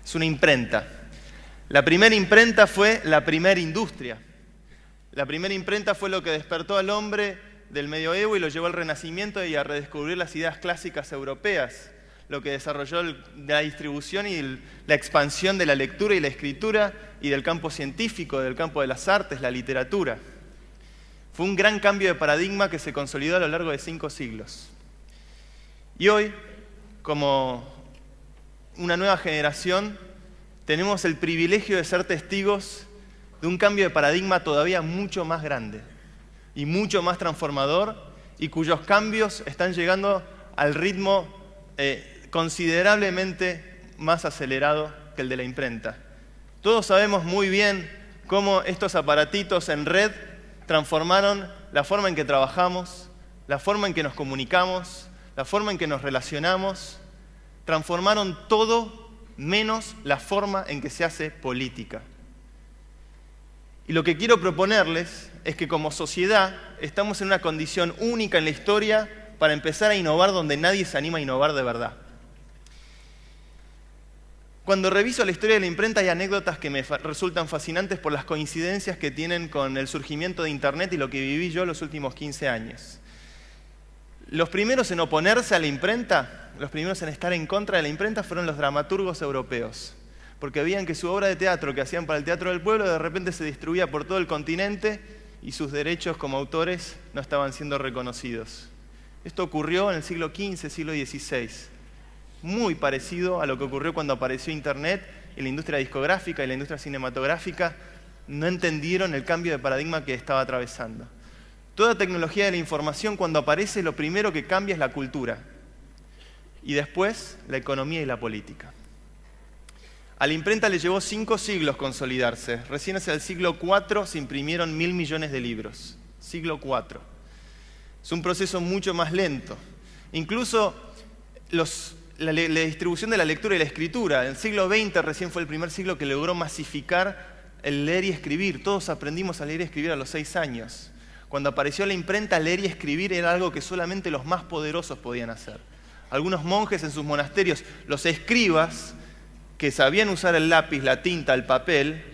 Es una imprenta. La primera imprenta fue la primera industria. La primera imprenta fue lo que despertó al hombre del medioevo y lo llevó al Renacimiento y a redescubrir las ideas clásicas europeas, lo que desarrolló la distribución y la expansión de la lectura y la escritura y del campo científico, del campo de las artes, la literatura. Fue un gran cambio de paradigma que se consolidó a lo largo de 5 siglos. Y hoy, como una nueva generación, tenemos el privilegio de ser testigos de un cambio de paradigma todavía mucho más grande y mucho más transformador, y cuyos cambios están llegando al ritmo considerablemente más acelerado que el de la imprenta. Todos sabemos muy bien cómo estos aparatitos en red transformaron la forma en que trabajamos, la forma en que nos comunicamos, la forma en que nos relacionamos, transformaron todo menos la forma en que se hace política. Y lo que quiero proponerles es que como sociedad estamos en una condición única en la historia para empezar a innovar donde nadie se anima a innovar de verdad. Cuando reviso la historia de la imprenta hay anécdotas que me resultan fascinantes por las coincidencias que tienen con el surgimiento de Internet y lo que viví yo los últimos 15 años. Los primeros en oponerse a la imprenta, los primeros en estar en contra de la imprenta fueron los dramaturgos europeos, porque veían que su obra de teatro que hacían para el Teatro del Pueblo de repente se distribuía por todo el continente y sus derechos como autores no estaban siendo reconocidos. Esto ocurrió en el siglo XV, siglo XVI, muy parecido a lo que ocurrió cuando apareció Internet y la industria discográfica y la industria cinematográfica no entendieron el cambio de paradigma que estaba atravesando. Toda tecnología de la información, cuando aparece, lo primero que cambia es la cultura y después la economía y la política. A la imprenta le llevó 5 siglos consolidarse. Recién hacia el siglo IV se imprimieron 1.000 millones de libros. Siglo IV. Es un proceso mucho más lento. Incluso la distribución de la lectura y la escritura. El siglo XX recién fue el primer siglo que logró masificar el leer y escribir. Todos aprendimos a leer y escribir a los 6 años. Cuando apareció la imprenta, leer y escribir era algo que solamente los más poderosos podían hacer. Algunos monjes en sus monasterios, los escribas, que sabían usar el lápiz, la tinta, el papel,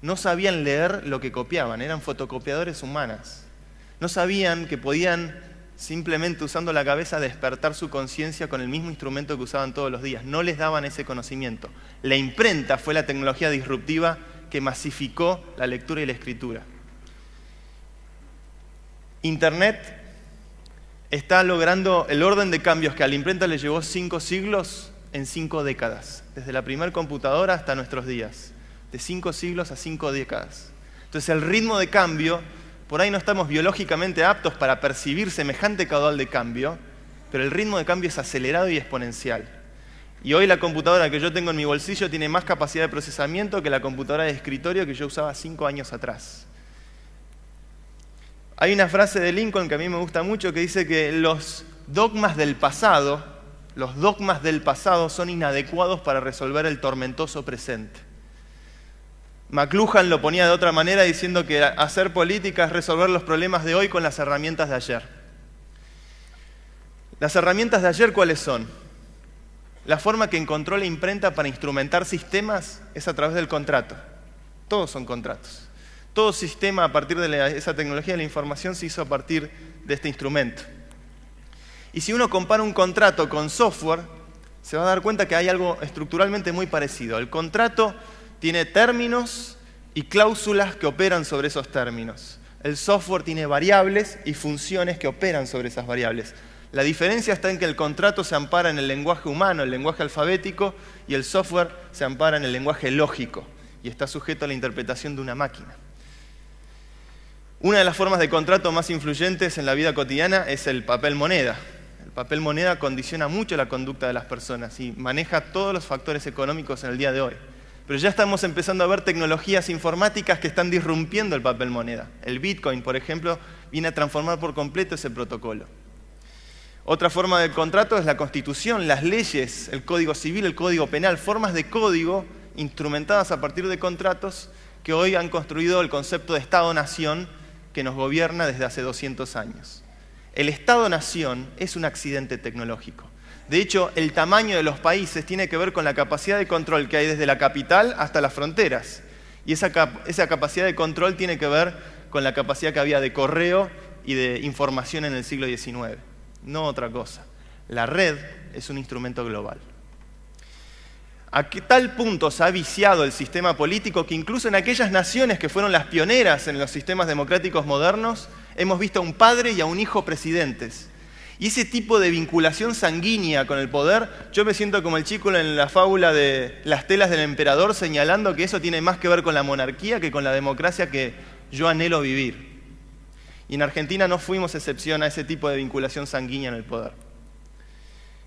no sabían leer lo que copiaban, eran fotocopiadores humanas. No sabían que podían, simplemente usando la cabeza, despertar su conciencia con el mismo instrumento que usaban todos los días. No les daban ese conocimiento. La imprenta fue la tecnología disruptiva que masificó la lectura y la escritura. Internet está logrando el orden de cambios que a la imprenta le llevó 5 siglos en 5 décadas, desde la primera computadora hasta nuestros días, de 5 siglos a 5 décadas. Entonces el ritmo de cambio, por ahí no estamos biológicamente aptos para percibir semejante caudal de cambio, pero el ritmo de cambio es acelerado y exponencial. Y hoy la computadora que yo tengo en mi bolsillo tiene más capacidad de procesamiento que la computadora de escritorio que yo usaba 5 años atrás. Hay una frase de Lincoln que a mí me gusta mucho que dice que los dogmas del pasado son inadecuados para resolver el tormentoso presente. McLuhan lo ponía de otra manera diciendo que hacer política es resolver los problemas de hoy con las herramientas de ayer. ¿Las herramientas de ayer cuáles son? La forma que encontró la imprenta para instrumentar sistemas es a través del contrato. Todos son contratos. Todo sistema a partir de esa tecnología de la información se hizo a partir de este instrumento. Y si uno compara un contrato con software, se va a dar cuenta que hay algo estructuralmente muy parecido. El contrato tiene términos y cláusulas que operan sobre esos términos. El software tiene variables y funciones que operan sobre esas variables. La diferencia está en que el contrato se ampara en el lenguaje humano, el lenguaje alfabético, y el software se ampara en el lenguaje lógico y está sujeto a la interpretación de una máquina. Una de las formas de contrato más influyentes en la vida cotidiana es el papel moneda. El papel moneda condiciona mucho la conducta de las personas y maneja todos los factores económicos en el día de hoy. Pero ya estamos empezando a ver tecnologías informáticas que están disrumpiendo el papel moneda. El Bitcoin, por ejemplo, viene a transformar por completo ese protocolo. Otra forma de contrato es la Constitución, las leyes, el Código Civil, el Código Penal, formas de código instrumentadas a partir de contratos que hoy han construido el concepto de Estado-Nación que nos gobierna desde hace 200 años. El Estado-Nación es un accidente tecnológico. De hecho, el tamaño de los países tiene que ver con la capacidad de control que hay desde la capital hasta las fronteras. Y esa capacidad de control tiene que ver con la capacidad que había de correo y de información en el siglo XIX. No otra cosa. La red es un instrumento global. ¿A qué tal punto se ha viciado el sistema político que incluso en aquellas naciones que fueron las pioneras en los sistemas democráticos modernos, hemos visto a un padre y a un hijo presidentes? Y ese tipo de vinculación sanguínea con el poder, yo me siento como el chico en la fábula de las telas del emperador señalando que eso tiene más que ver con la monarquía que con la democracia que yo anhelo vivir. Y en Argentina no fuimos excepción a ese tipo de vinculación sanguínea en el poder.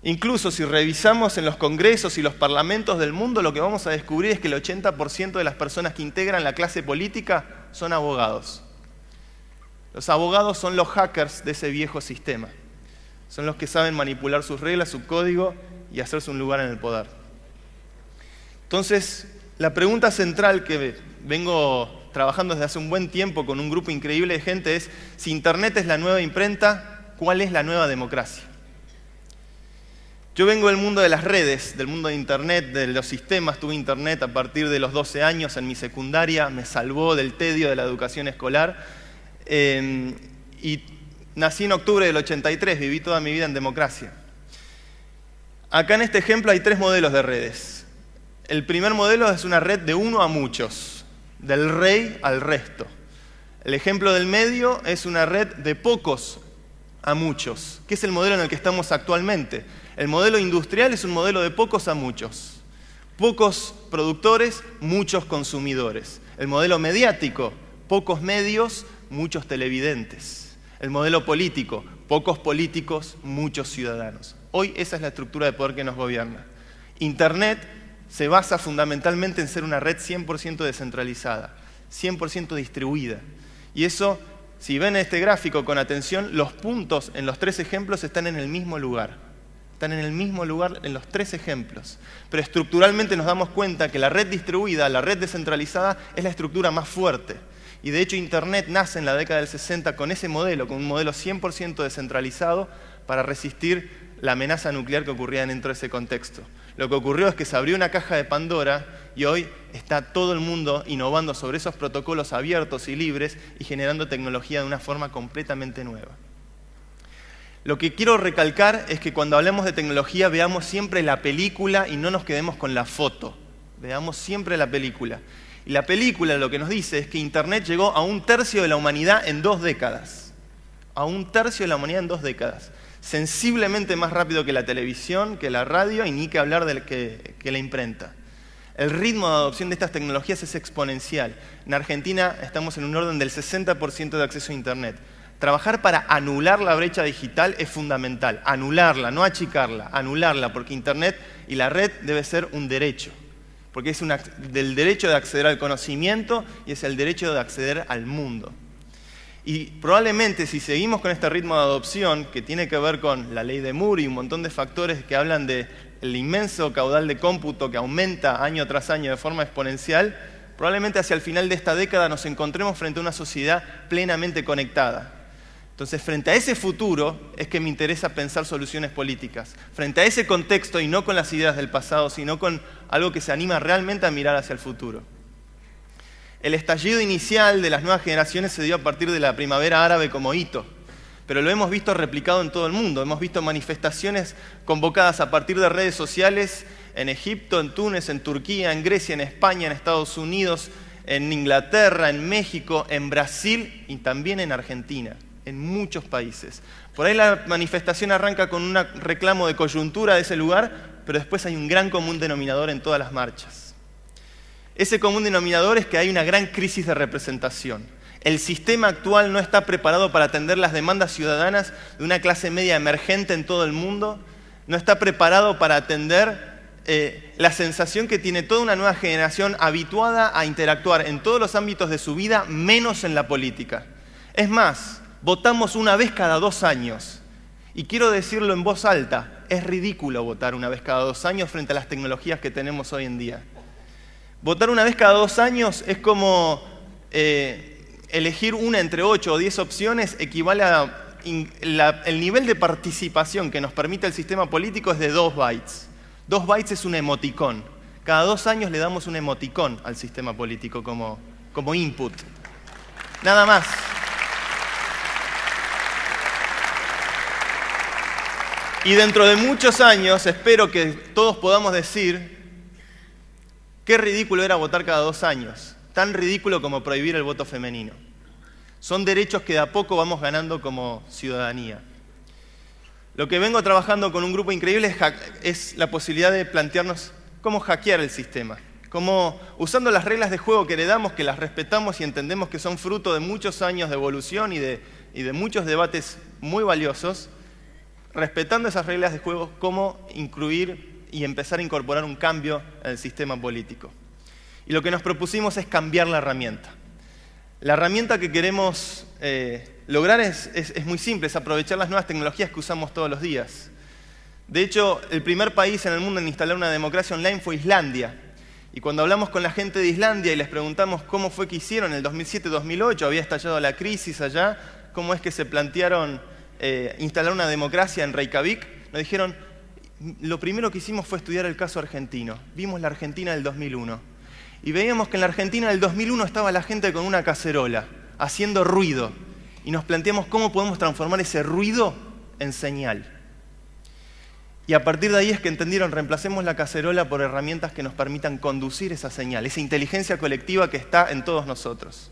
Incluso si revisamos en los congresos y los parlamentos del mundo, lo que vamos a descubrir es que el 80% de las personas que integran la clase política son abogados. Los abogados son los hackers de ese viejo sistema. Son los que saben manipular sus reglas, su código y hacerse un lugar en el poder. Entonces, la pregunta central que vengo trabajando desde hace un buen tiempo con un grupo increíble de gente es: si Internet es la nueva imprenta, ¿cuál es la nueva democracia? Yo vengo del mundo de las redes, del mundo de Internet, de los sistemas. Tuve Internet a partir de los 12 años en mi secundaria, me salvó del tedio de la educación escolar. Y nací en octubre del 83, viví toda mi vida en democracia. Acá en este ejemplo hay 3 modelos de redes. El primer modelo es una red de uno a muchos, del rey al resto. El ejemplo del medio es una red de pocos a muchos, que es el modelo en el que estamos actualmente. El modelo industrial es un modelo de pocos a muchos. Pocos productores, muchos consumidores. El modelo mediático, pocos medios, muchos televidentes. El modelo político, pocos políticos, muchos ciudadanos. Hoy esa es la estructura de poder que nos gobierna. Internet se basa fundamentalmente en ser una red 100% descentralizada, 100% distribuida. Y eso, si ven este gráfico con atención, los puntos en los 3 ejemplos están en el mismo lugar. Están en el mismo lugar en los 3 ejemplos. Pero estructuralmente nos damos cuenta que la red distribuida, la red descentralizada, es la estructura más fuerte. Y de hecho Internet nace en la década del 60 con ese modelo, con un modelo 100% descentralizado para resistir la amenaza nuclear que ocurría dentro de ese contexto. Lo que ocurrió es que se abrió una caja de Pandora y hoy está todo el mundo innovando sobre esos protocolos abiertos y libres y generando tecnología de una forma completamente nueva. Lo que quiero recalcar es que cuando hablamos de tecnología veamos siempre la película y no nos quedemos con la foto. Veamos siempre la película. Y la película lo que nos dice es que Internet llegó a 1/3 de la humanidad en 2 décadas. A 1/3 de la humanidad en 2 décadas. Sensiblemente más rápido que la televisión, que la radio y ni que hablar de que la imprenta. El ritmo de adopción de estas tecnologías es exponencial. En Argentina estamos en un orden del 60% de acceso a Internet. Trabajar para anular la brecha digital es fundamental. Anularla, no achicarla, anularla, porque Internet y la red debe ser un derecho. Porque es del derecho de acceder al conocimiento y es el derecho de acceder al mundo. Y probablemente si seguimos con este ritmo de adopción, que tiene que ver con la ley de Moore y un montón de factores que hablan del inmenso caudal de cómputo que aumenta año tras año de forma exponencial, probablemente hacia el final de esta década nos encontremos frente a una sociedad plenamente conectada. Entonces, frente a ese futuro es que me interesa pensar soluciones políticas. Frente a ese contexto y no con las ideas del pasado, sino con algo que se anima realmente a mirar hacia el futuro. El estallido inicial de las nuevas generaciones se dio a partir de la primavera árabe como hito, pero lo hemos visto replicado en todo el mundo. Hemos visto manifestaciones convocadas a partir de redes sociales en Egipto, en Túnez, en Turquía, en Grecia, en España, en Estados Unidos, en Inglaterra, en México, en Brasil y también en Argentina. En muchos países. Por ahí la manifestación arranca con un reclamo de coyuntura de ese lugar, pero después hay un gran común denominador en todas las marchas. Ese común denominador es que hay una gran crisis de representación. El sistema actual no está preparado para atender las demandas ciudadanas de una clase media emergente en todo el mundo, no está preparado para atender la sensación que tiene toda una nueva generación habituada a interactuar en todos los ámbitos de su vida, menos en la política. Es más, votamos una vez cada 2 años. Y quiero decirlo en voz alta, es ridículo votar una vez cada 2 años frente a las tecnologías que tenemos hoy en día. Votar una vez cada 2 años es como elegir una entre 8 o 10 opciones, equivale a el nivel de participación que nos permite el sistema político es de 2 bytes. 2 bytes es un emoticón. Cada 2 años le damos un emoticón al sistema político como input. Nada más. Y dentro de muchos años espero que todos podamos decir qué ridículo era votar cada 2 años. Tan ridículo como prohibir el voto femenino. Son derechos que de a poco vamos ganando como ciudadanía. Lo que vengo trabajando con un grupo increíble es la posibilidad de plantearnos cómo hackear el sistema. Cómo, usando las reglas de juego que heredamos, que las respetamos y entendemos que son fruto de muchos años de evolución y de muchos debates muy valiosos, respetando esas reglas de juego, cómo incluir y empezar a incorporar un cambio en el sistema político. Y lo que nos propusimos es cambiar la herramienta. La herramienta que queremos lograr es muy simple, es aprovechar las nuevas tecnologías que usamos todos los días. De hecho, el primer país en el mundo en instalar una democracia online fue Islandia. Y cuando hablamos con la gente de Islandia y les preguntamos cómo fue que hicieron en el 2007-2008, había estallado la crisis allá, cómo es que se plantearon instalar una democracia en Reykjavik, nos dijeron, lo primero que hicimos fue estudiar el caso argentino. Vimos la Argentina del 2001. Y veíamos que en la Argentina del 2001 estaba la gente con una cacerola, haciendo ruido. Y nos planteamos cómo podemos transformar ese ruido en señal. Y a partir de ahí es que entendieron, reemplacemos la cacerola por herramientas que nos permitan conducir esa señal, esa inteligencia colectiva que está en todos nosotros.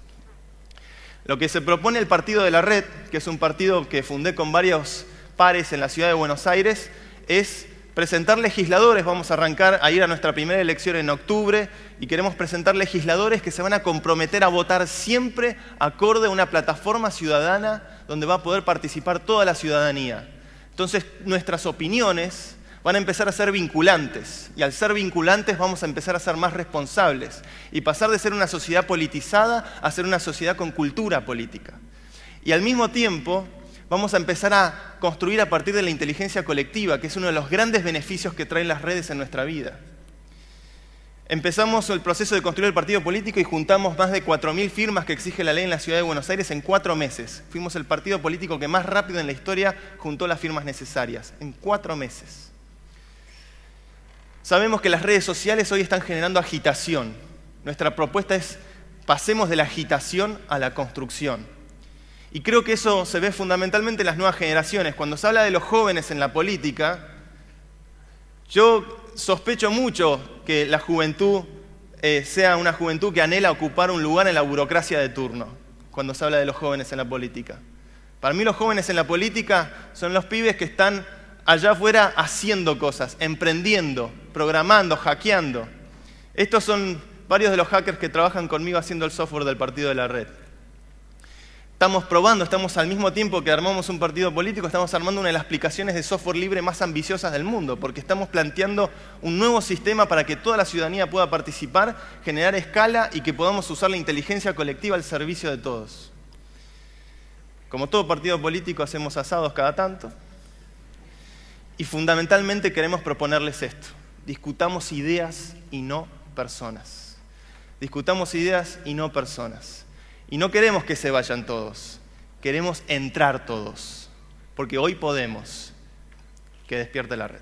Lo que se propone el Partido de la Red, que es un partido que fundé con varios pares en la ciudad de Buenos Aires, es presentar legisladores. Vamos a arrancar a ir a nuestra primera elección en octubre y queremos presentar legisladores que se van a comprometer a votar siempre acorde a una plataforma ciudadana donde va a poder participar toda la ciudadanía. Entonces, nuestras opiniones van a empezar a ser vinculantes y al ser vinculantes vamos a empezar a ser más responsables y pasar de ser una sociedad politizada a ser una sociedad con cultura política. Y al mismo tiempo vamos a empezar a construir a partir de la inteligencia colectiva, que es uno de los grandes beneficios que traen las redes en nuestra vida. Empezamos el proceso de construir el partido político y juntamos más de 4.000 firmas que exige la ley en la ciudad de Buenos Aires en 4 meses. Fuimos el partido político que más rápido en la historia juntó las firmas necesarias, en 4 meses. Sabemos que las redes sociales hoy están generando agitación. Nuestra propuesta es, pasemos de la agitación a la construcción. Y creo que eso se ve fundamentalmente en las nuevas generaciones. Cuando se habla de los jóvenes en la política, yo sospecho mucho que la juventud sea una juventud que anhela ocupar un lugar en la burocracia de turno, cuando se habla de los jóvenes en la política. Para mí los jóvenes en la política son los pibes que están allá afuera haciendo cosas, emprendiendo, programando, hackeando. Estos son varios de los hackers que trabajan conmigo haciendo el software del Partido de la Red. Estamos probando, estamos al mismo tiempo que armamos un partido político, estamos armando una de las aplicaciones de software libre más ambiciosas del mundo, porque estamos planteando un nuevo sistema para que toda la ciudadanía pueda participar, generar escala y que podamos usar la inteligencia colectiva al servicio de todos. Como todo partido político, hacemos asados cada tanto y fundamentalmente queremos proponerles esto. Discutamos ideas y no personas. Discutamos ideas y no personas. Y no queremos que se vayan todos, queremos entrar todos, porque hoy podemos. Que despierte la red.